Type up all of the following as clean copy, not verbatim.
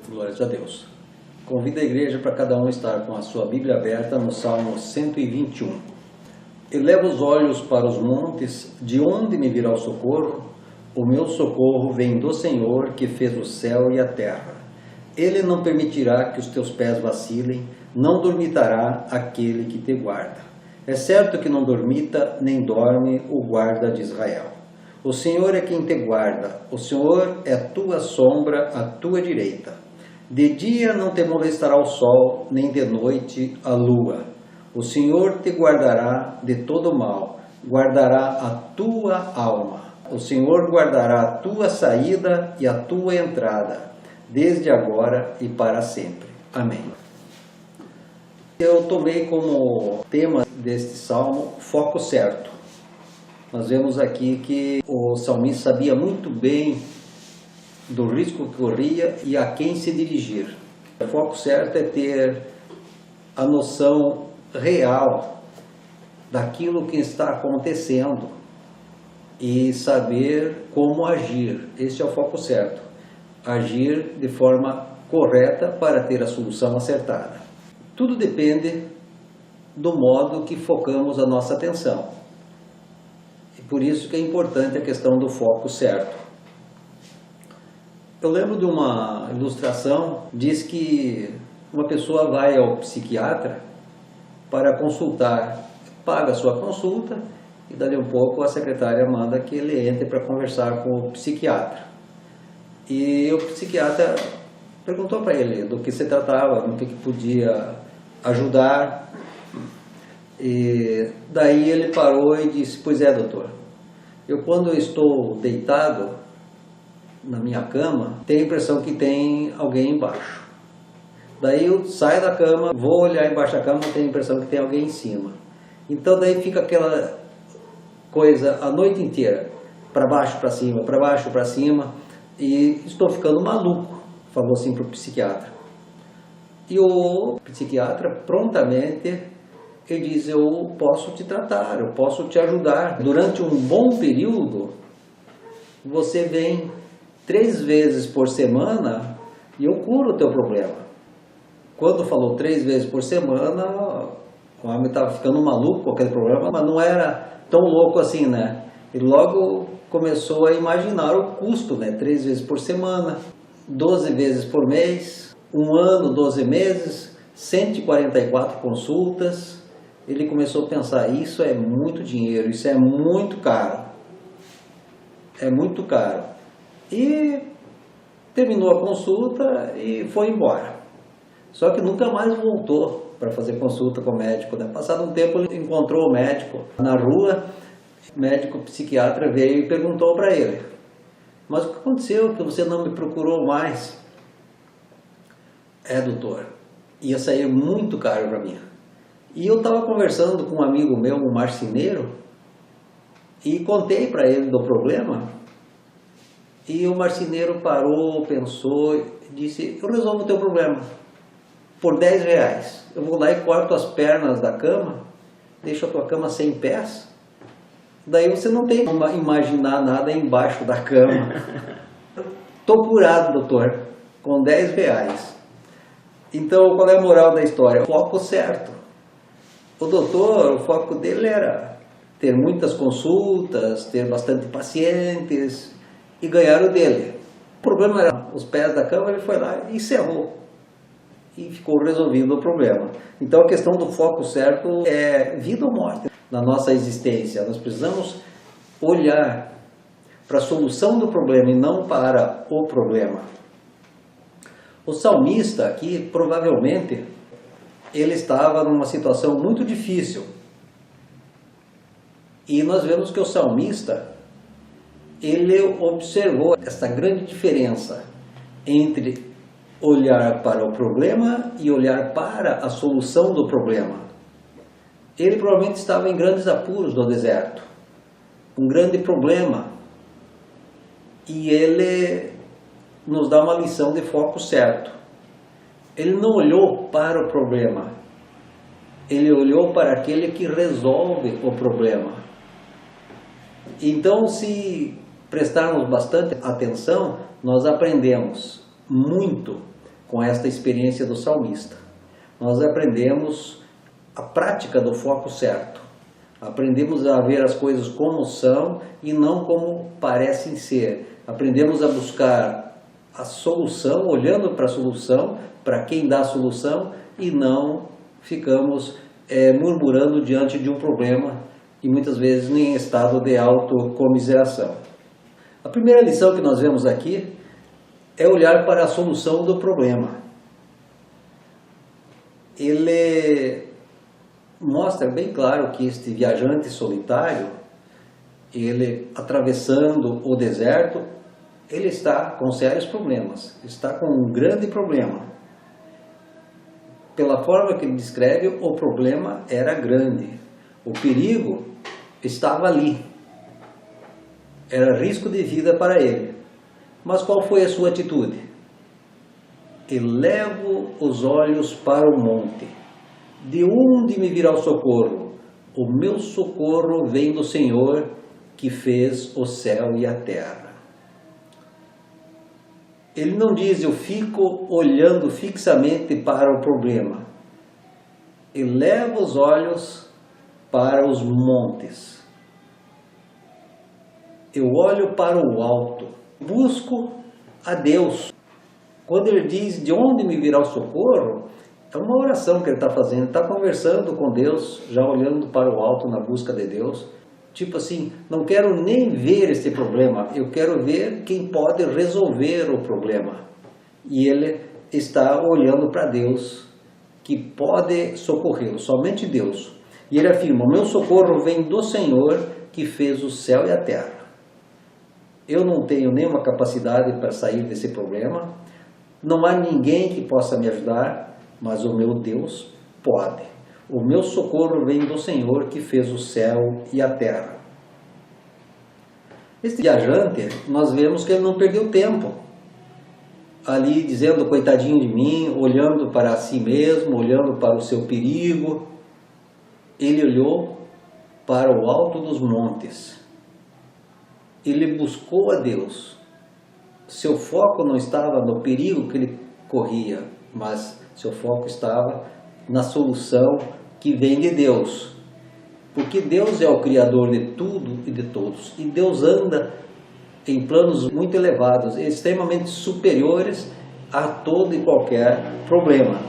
Glórias a Deus. Convido a igreja para cada um estar com a sua Bíblia aberta no Salmo 121. Eleva os olhos para os montes, de onde me virá o socorro? O meu socorro vem do Senhor, que fez o céu e a terra. Ele não permitirá que os teus pés vacilem, não dormitará aquele que te guarda. É certo que não dormita, nem dorme o guarda de Israel. O Senhor é quem te guarda, o Senhor é a tua sombra à tua direita. De dia não te molestará o sol, nem de noite a lua. O Senhor te guardará de todo mal, guardará a tua alma. O Senhor guardará a tua saída e a tua entrada, desde agora e para sempre. Amém. Eu tomei como tema deste salmo foco certo. Nós vemos aqui que o salmista sabia muito bem do risco que corria e a quem se dirigir. O foco certo é ter a noção real daquilo que está acontecendo e saber como agir. Esse é o foco certo. Agir de forma correta para ter a solução acertada. Tudo depende do modo que focamos a nossa atenção. E por isso que é importante a questão do foco certo. Eu lembro de uma ilustração, diz que uma pessoa vai ao psiquiatra para consultar, paga a sua consulta e dali um pouco a secretária manda que ele entre para conversar com o psiquiatra. E o psiquiatra perguntou para ele do que se tratava, no que podia ajudar. E daí ele parou e disse: pois é, doutor, eu quando eu estou deitado na minha cama, tenho a impressão que tem alguém embaixo. Daí eu saio da cama, vou olhar embaixo da cama, tenho a impressão que tem alguém em cima. Então daí fica aquela coisa a noite inteira, para baixo, para cima, para baixo, para cima, e estou ficando maluco, falou assim para o psiquiatra. E o psiquiatra prontamente ele diz: eu posso te tratar, eu posso te ajudar. Durante um bom período, você vem 3 vezes por semana e eu curo o teu problema. Quando falou 3 vezes por semana, o homem estava ficando maluco com aquele problema, mas não era tão louco assim, né? E logo começou a imaginar o custo, né? 3 vezes por semana, 12 vezes por mês, 1 ano, 12 meses, 144 consultas. Ele começou a pensar: isso é muito dinheiro, isso é muito caro. É muito caro. E terminou a consulta e foi embora. Só que nunca mais voltou para fazer consulta com o médico, né? Passado um tempo ele encontrou o médico na rua. O médico psiquiatra veio e perguntou para ele: mas o que aconteceu que você não me procurou mais? É, doutor, ia sair muito caro para mim. E eu estava conversando com um amigo meu, um marceneiro, e contei para ele do problema. E o marceneiro parou, pensou e disse: eu resolvo o teu problema por 10 reais. Eu vou lá e corto as pernas da cama, deixo a tua cama sem pés, daí você não tem como imaginar nada embaixo da cama. Estou curado, doutor, com 10 reais. Então, qual é a moral da história? O foco certo. O doutor, o foco dele era ter muitas consultas, ter bastante pacientes e ganhar o dele. O problema era os pés da cama, ele foi lá e encerrou. E ficou resolvido o problema. Então a questão do foco certo é vida ou morte na nossa existência. Nós precisamos olhar para a solução do problema e não para o problema. O salmista aqui, provavelmente, ele estava numa situação muito difícil. E nós vemos que o salmista, ele observou essa grande diferença entre olhar para o problema e olhar para a solução do problema. Ele provavelmente estava em grandes apuros no deserto, um grande problema, e ele nos dá uma lição de foco certo. Ele não olhou para o problema, ele olhou para aquele que resolve o problema. Então, se prestarmos bastante atenção, nós aprendemos muito com esta experiência do salmista. Nós aprendemos a prática do foco certo. Aprendemos a ver as coisas como são e não como parecem ser. Aprendemos a buscar a solução, olhando para a solução, para quem dá a solução, e não ficamos murmurando diante de um problema e muitas vezes nem em estado de autocomiseração. A primeira lição que nós vemos aqui é olhar para a solução do problema. Ele mostra bem claro que este viajante solitário, ele atravessando o deserto, ele está com sérios problemas, está com um grande problema. Pela forma que ele descreve, o problema era grande, o perigo estava ali, era risco de vida para ele. Mas qual foi a sua atitude? Elevo os olhos para o monte. De onde me virá o socorro? O meu socorro vem do Senhor que fez o céu e a terra. Ele não diz, eu fico olhando fixamente para o problema. Eleva os olhos para os montes. Eu olho para o alto. Busco a Deus. Quando ele diz, de onde me virá o socorro, é uma oração que ele está fazendo. Está conversando com Deus, já olhando para o alto na busca de Deus. Tipo assim, não quero nem ver esse problema, eu quero ver quem pode resolver o problema. E ele está olhando para Deus, que pode socorrê-lo, somente Deus. E ele afirma, o meu socorro vem do Senhor que fez o céu e a terra. Eu não tenho nenhuma capacidade para sair desse problema, não há ninguém que possa me ajudar, mas o meu Deus pode. O meu socorro vem do Senhor que fez o céu e a terra. Este viajante, nós vemos que ele não perdeu tempo ali dizendo, coitadinho de mim, olhando para si mesmo, olhando para o seu perigo. Ele olhou para o alto dos montes. Ele buscou a Deus. Seu foco não estava no perigo que ele corria, mas seu foco estava na solução que vem de Deus. Porque Deus é o Criador de tudo e de todos. E Deus anda em planos muito elevados, extremamente superiores a todo e qualquer problema.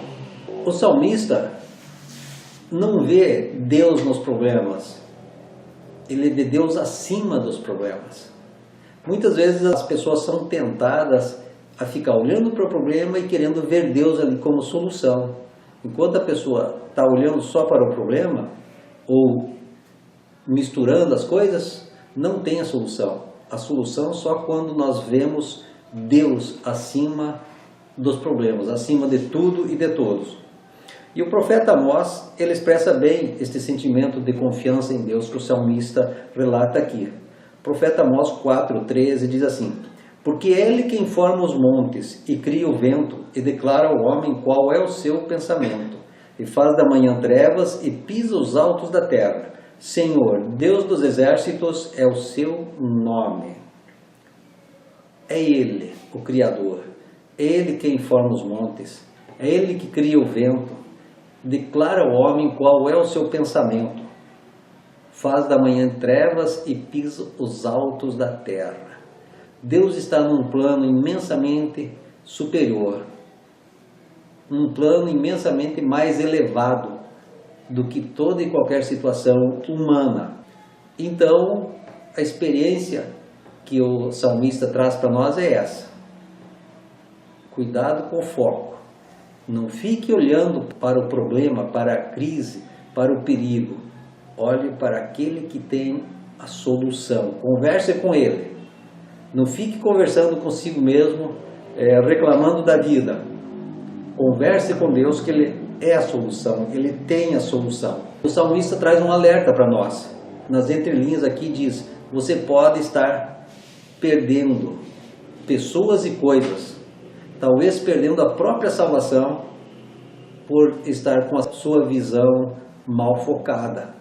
O salmista não vê Deus nos problemas. Ele vê Deus acima dos problemas. Muitas vezes as pessoas são tentadas a ficar olhando para o problema e querendo ver Deus ali como solução. Enquanto a pessoa está olhando só para o problema, ou misturando as coisas, não tem a solução. A solução só quando nós vemos Deus acima dos problemas, acima de tudo e de todos. E o profeta Amós, ele expressa bem este sentimento de confiança em Deus que o salmista relata aqui. O profeta Amós 4:13 diz assim, porque é Ele quem forma os montes e cria o vento e declara ao homem qual é o seu pensamento, e faz da manhã trevas e pisa os altos da terra. Senhor, Deus dos exércitos é o seu nome. É Ele, o Criador. É Ele quem forma os montes. É Ele que cria o vento. Declara ao homem qual é o seu pensamento. Faz da manhã trevas e pisa os altos da terra. Deus está num plano imensamente superior. Um plano imensamente mais elevado do que toda e qualquer situação humana. Então, a experiência que o salmista traz para nós é essa. Cuidado com o foco. Não fique olhando para o problema, para a crise, para o perigo. Olhe para aquele que tem a solução. Converse com ele. Não fique conversando consigo mesmo, reclamando da vida. Converse com Deus, que Ele é a solução, Ele tem a solução. O salmista traz um alerta para nós. Nas entrelinhas aqui diz, você pode estar perdendo pessoas e coisas, talvez perdendo a própria salvação, por estar com a sua visão mal focada.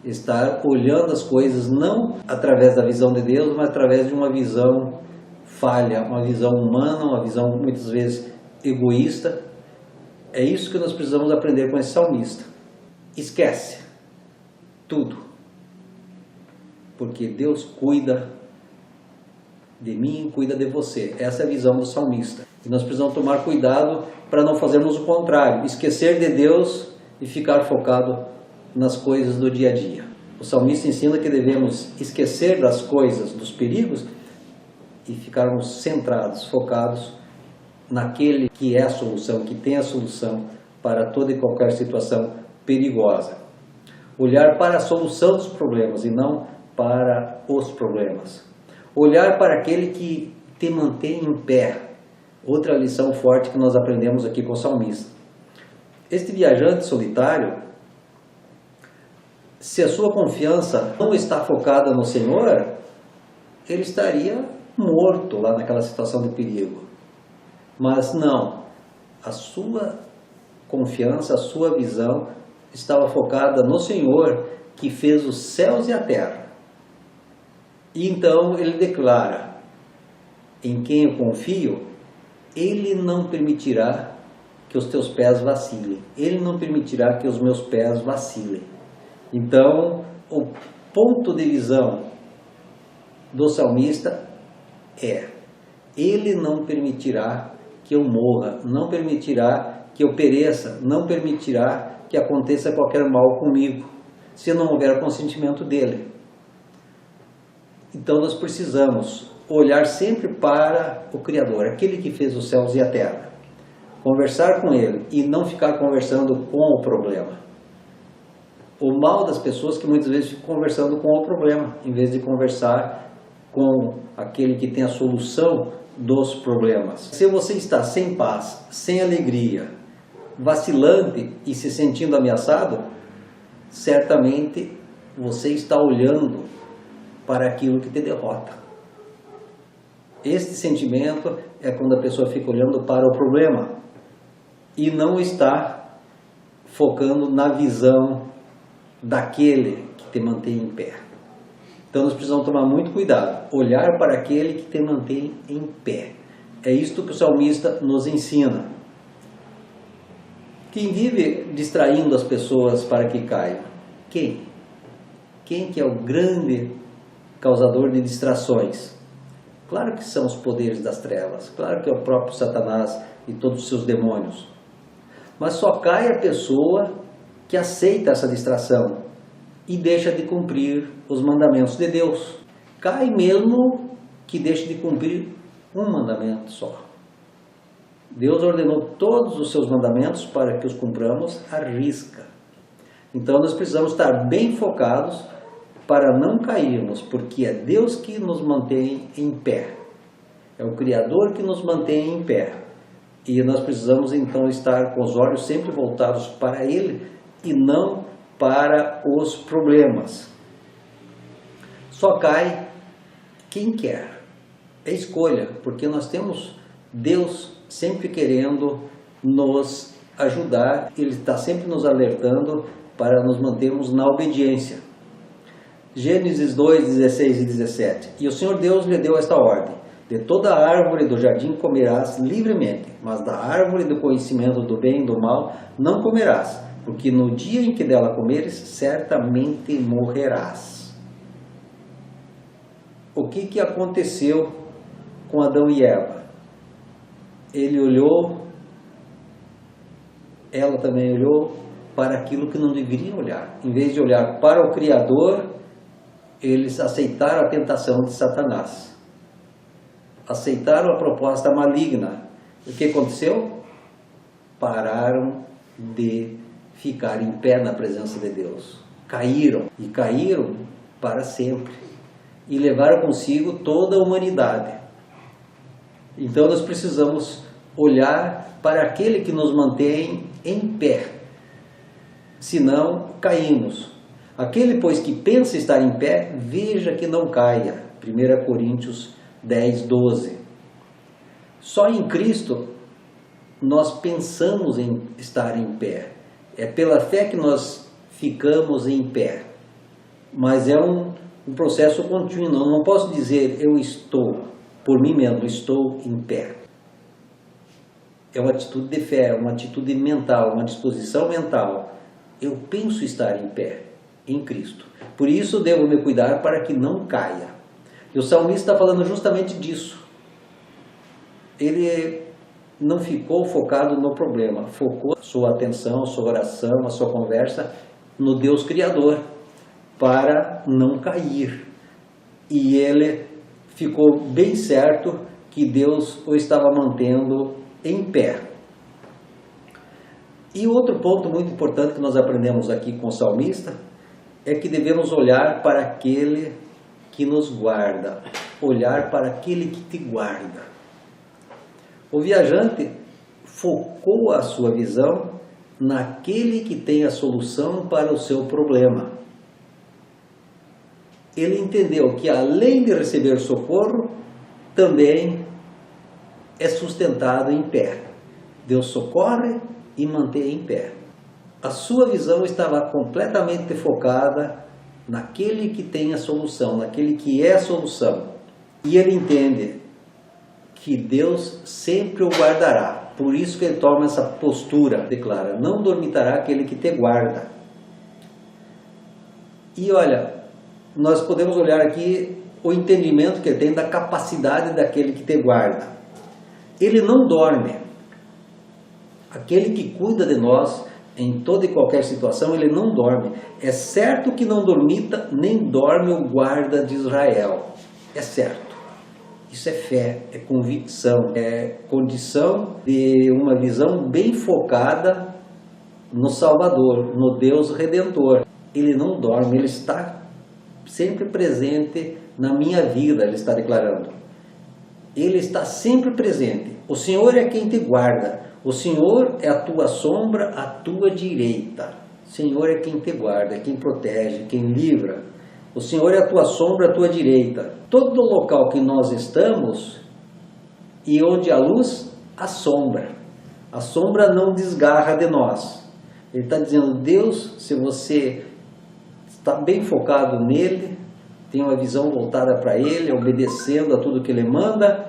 Estar olhando as coisas não através da visão de Deus, mas através de uma visão falha, uma visão humana, uma visão muitas vezes egoísta. É isso que nós precisamos aprender com esse salmista. Esquece tudo, porque Deus cuida de mim, cuida de você. Essa é a visão do salmista. E nós precisamos tomar cuidado para não fazermos o contrário, esquecer de Deus e ficar focado nas coisas do dia a dia. O salmista ensina que devemos esquecer das coisas, dos perigos, e ficarmos centrados, focados naquele que é a solução, que tem a solução para toda e qualquer situação perigosa. Olhar para a solução dos problemas e não para os problemas. Olhar para aquele que te mantém em pé. Outra lição forte que nós aprendemos aqui com o salmista. Este viajante solitário, se a sua confiança não está focada no Senhor, ele estaria morto lá naquela situação de perigo. Mas não, a sua confiança, a sua visão estava focada no Senhor que fez os céus e a terra. E então ele declara: em quem eu confio, Ele não permitirá que os teus pés vacilem. Ele não permitirá que os meus pés vacilem. Então, o ponto de visão do salmista é: Ele não permitirá que eu morra, não permitirá que eu pereça, não permitirá que aconteça qualquer mal comigo, se não houver consentimento dEle. Então nós precisamos olhar sempre para o Criador, aquele que fez os céus e a terra. Conversar com Ele e não ficar conversando com o problema. O mal das pessoas que muitas vezes ficam conversando com o problema, em vez de conversar com aquele que tem a solução dos problemas. Se você está sem paz, sem alegria, vacilante e se sentindo ameaçado, certamente você está olhando para aquilo que te derrota. Este sentimento é quando a pessoa fica olhando para o problema e não está focando na visão daquele que te mantém em pé. Então nós precisamos tomar muito cuidado, olhar para aquele que te mantém em pé. É isto que o salmista nos ensina. Quem vive distraindo as pessoas para que caiam? Quem? Quem que é o grande causador de distrações? Claro que são os poderes das trevas, claro que é o próprio Satanás e todos os seus demônios. Mas só cai a pessoa que aceita essa distração e deixa de cumprir os mandamentos de Deus. Cai mesmo que deixe de cumprir um mandamento só. Deus ordenou todos os seus mandamentos para que os cumpramos à risca. Então nós precisamos estar bem focados para não cairmos, porque é Deus que nos mantém em pé. É o Criador que nos mantém em pé. E nós precisamos então estar com os olhos sempre voltados para Ele e não para os problemas. Só cai quem quer. É escolha, porque nós temos Deus sempre querendo nos ajudar. Ele está sempre nos alertando para nos mantermos na obediência. Gênesis 2, 16 e 17. E o Senhor Deus lhe deu esta ordem: de toda a árvore do jardim comerás livremente, mas da árvore do conhecimento do bem e do mal não comerás, porque no dia em que dela comeres, certamente morrerás. O que aconteceu com Adão e Eva? Ele olhou, ela também olhou para aquilo que não deveria olhar. Em vez de olhar para o Criador, eles aceitaram a tentação de Satanás. Aceitaram a proposta maligna. O que aconteceu? Pararam de ficar em pé na presença de Deus. Caíram, e caíram para sempre. E levaram consigo toda a humanidade. Então nós precisamos olhar para aquele que nos mantém em pé. Senão caímos. Aquele, pois, que pensa estar em pé, veja que não caia. 1 Coríntios 10, 12. Só em Cristo nós pensamos em estar em pé. É pela fé que nós ficamos em pé. Mas é um processo contínuo. Eu não posso dizer eu estou, por mim mesmo, estou em pé. É uma atitude de fé, uma atitude mental, uma disposição mental. Eu penso estar em pé, em Cristo. Por isso devo me cuidar para que não caia. E o salmista está falando justamente disso. Ele não ficou focado no problema, focou a sua atenção, a sua oração, a sua conversa no Deus Criador, para não cair. E ele ficou bem certo que Deus o estava mantendo em pé. E outro ponto muito importante que nós aprendemos aqui com o salmista é que devemos olhar para aquele que nos guarda, olhar para aquele que te guarda. O viajante focou a sua visão naquele que tem a solução para o seu problema. Ele entendeu que além de receber socorro, também é sustentado em pé. Deus socorre e mantém em pé. A sua visão estava completamente focada naquele que tem a solução, naquele que é a solução. E ele entende que Deus sempre o guardará. Por isso que ele toma essa postura, declara: não dormitará aquele que te guarda. E olha, nós podemos olhar aqui o entendimento que ele tem da capacidade daquele que te guarda. Ele não dorme. Aquele que cuida de nós em toda e qualquer situação, ele não dorme. É certo que não dormita, nem dorme o guarda de Israel. É certo. Isso é fé, é convicção, é condição de uma visão bem focada no Salvador, no Deus Redentor. Ele não dorme, ele está sempre presente na minha vida, ele está declarando. Ele está sempre presente. O Senhor é quem te guarda. O Senhor é a tua sombra, à tua direita. O Senhor é quem te guarda, quem protege, quem livra. O Senhor é a tua sombra, à tua direita. Todo local que nós estamos e onde há luz, há sombra. A sombra não desgarra de nós. Ele está dizendo: Deus, se você está bem focado nele, tem uma visão voltada para ele, obedecendo a tudo que ele manda,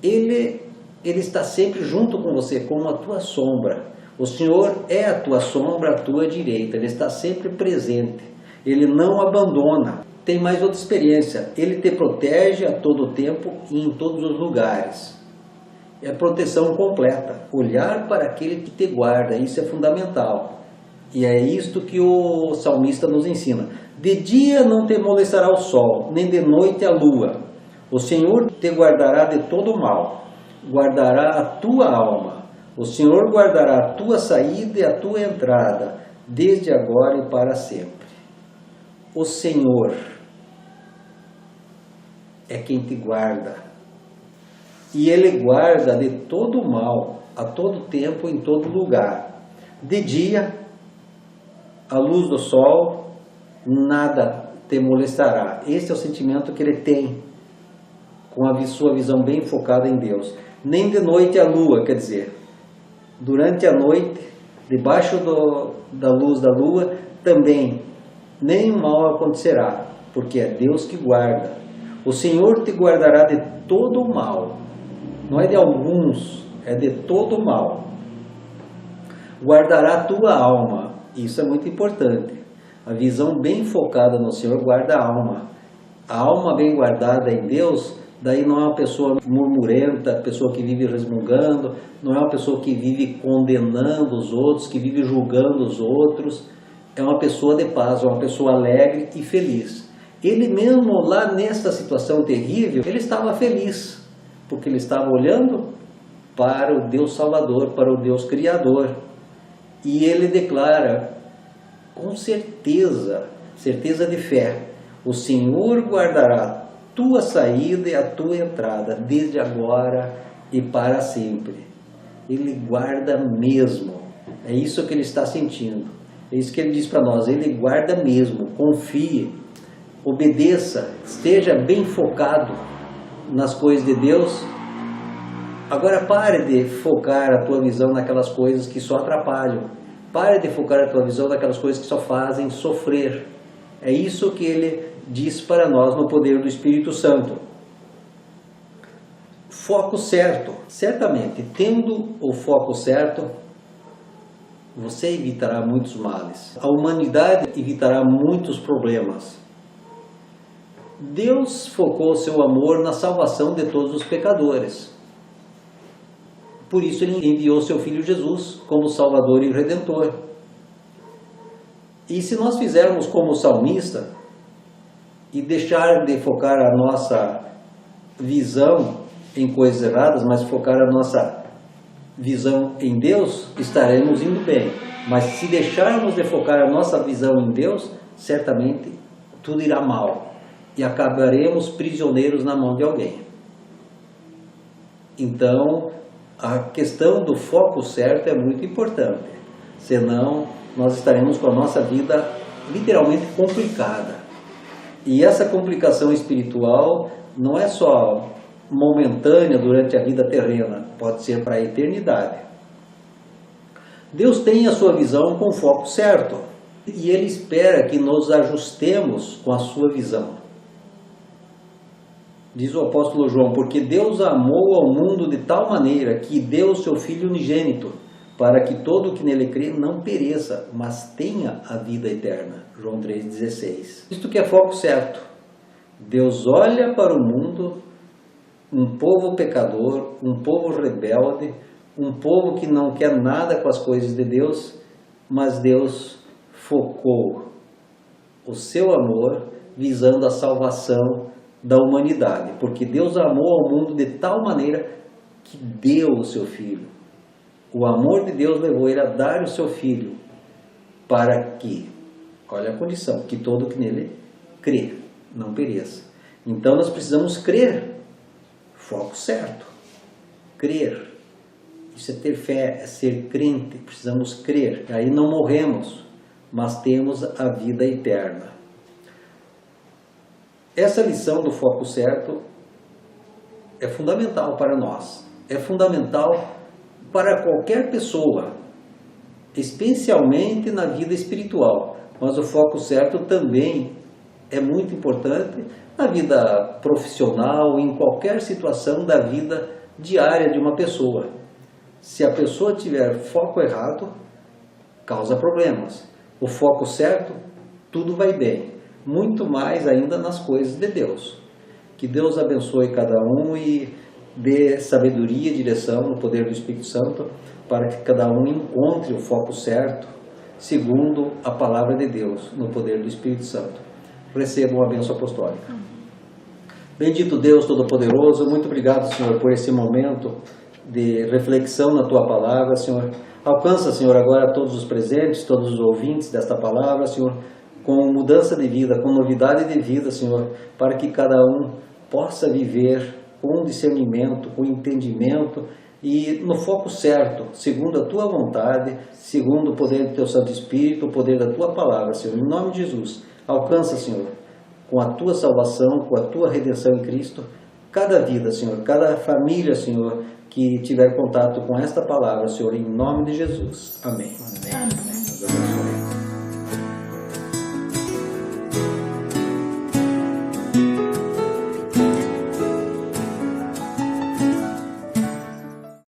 ele está sempre junto com você, como a tua sombra. O Senhor é a tua sombra, à tua direita. Ele está sempre presente. Ele não abandona. Tem mais outra experiência. Ele te protege a todo tempo e em todos os lugares. É a proteção completa. Olhar para aquele que te guarda. Isso é fundamental. E é isto que o salmista nos ensina. De dia não te molestará o sol, nem de noite a lua. O Senhor te guardará de todo mal. Guardará a tua alma. O Senhor guardará a tua saída e a tua entrada, desde agora e para sempre. O Senhor é quem te guarda. E Ele guarda de todo mal, a todo tempo, em todo lugar. De dia, a luz do sol, nada te molestará. Esse é o sentimento que ele tem, com a sua visão bem focada em Deus. Nem de noite a lua, quer dizer, durante a noite, debaixo da luz da lua, também nenhum mal acontecerá, porque é Deus que guarda. O Senhor te guardará de todo o mal. Não é de alguns, é de todo o mal. Guardará a tua alma. Isso é muito importante. A visão bem focada no Senhor guarda a alma. A alma bem guardada em Deus, daí não é uma pessoa murmurenta, pessoa que vive resmungando, não é uma pessoa que vive condenando os outros, que vive julgando os outros. É uma pessoa de paz, é uma pessoa alegre e feliz. Ele mesmo lá nessa situação terrível, ele estava feliz, porque ele estava olhando para o Deus Salvador, para o Deus Criador. E ele declara com certeza, certeza de fé: o Senhor guardará a tua saída e a tua entrada, desde agora e para sempre. Ele guarda mesmo. É isso que ele está sentindo. É isso que ele diz para nós. Ele guarda mesmo. Confie, obedeça, esteja bem focado nas coisas de Deus. Agora pare de focar a tua visão naquelas coisas que só atrapalham. Pare de focar a tua visão naquelas coisas que só fazem sofrer. É isso que ele diz para nós no poder do Espírito Santo. Foco certo. Certamente, tendo o foco certo, você evitará muitos males. A humanidade evitará muitos problemas. Deus focou seu amor na salvação de todos os pecadores. Por isso ele enviou seu Filho Jesus como Salvador e Redentor. E se nós fizermos como o salmista e deixar de focar a nossa visão em coisas erradas, mas focar a nossa visão em Deus, estaremos indo bem. Mas se deixarmos de focar a nossa visão em Deus, certamente tudo irá mal e acabaremos prisioneiros na mão de alguém. Então, a questão do foco certo é muito importante, senão nós estaremos com a nossa vida literalmente complicada. E essa complicação espiritual não é só momentânea durante a vida terrena, pode ser para a eternidade. Deus tem a sua visão com foco certo e Ele espera que nos ajustemos com a sua visão. Diz o apóstolo João, porque Deus amou ao mundo de tal maneira que deu o seu Filho unigênito, para que todo o que nele crê não pereça, mas tenha a vida eterna. João 3,16. Isto que é foco certo. Deus olha para o mundo, um povo pecador, um povo rebelde, um povo que não quer nada com as coisas de Deus, mas Deus focou o seu amor visando a salvação da humanidade, porque Deus amou ao mundo de tal maneira que deu o seu Filho. O amor de Deus levou Ele a dar o seu Filho para que, olha a condição, que todo que nele crê não pereça. Então nós precisamos crer, foco certo, crer. Isso é ter fé, é ser crente, precisamos crer. Aí não morremos, mas temos a vida eterna. Essa lição do foco certo é fundamental para nós, é fundamental para qualquer pessoa, especialmente na vida espiritual, mas o foco certo também é muito importante na vida profissional, em qualquer situação da vida diária de uma pessoa. Se a pessoa tiver foco errado, causa problemas. O foco certo, tudo vai bem. Muito mais ainda nas coisas de Deus. Que Deus abençoe cada um e dê sabedoria e direção no poder do Espírito Santo para que cada um encontre o foco certo segundo a palavra de Deus no poder do Espírito Santo. Recebam a bênção apostólica. Bendito Deus Todo-Poderoso, muito obrigado, Senhor, por esse momento de reflexão na Tua palavra, Senhor. Alcança, Senhor, agora todos os presentes, todos os ouvintes desta palavra, Senhor, com mudança de vida, com novidade de vida, Senhor, para que cada um possa viver com discernimento, com entendimento e no foco certo, segundo a Tua vontade, segundo o poder do Teu Santo Espírito, o poder da Tua palavra, Senhor. Em nome de Jesus, alcança, Senhor, com a Tua salvação, com a Tua redenção em Cristo, cada vida, Senhor, cada família, Senhor, que tiver contato com esta palavra, Senhor, em nome de Jesus. Amém. Amém.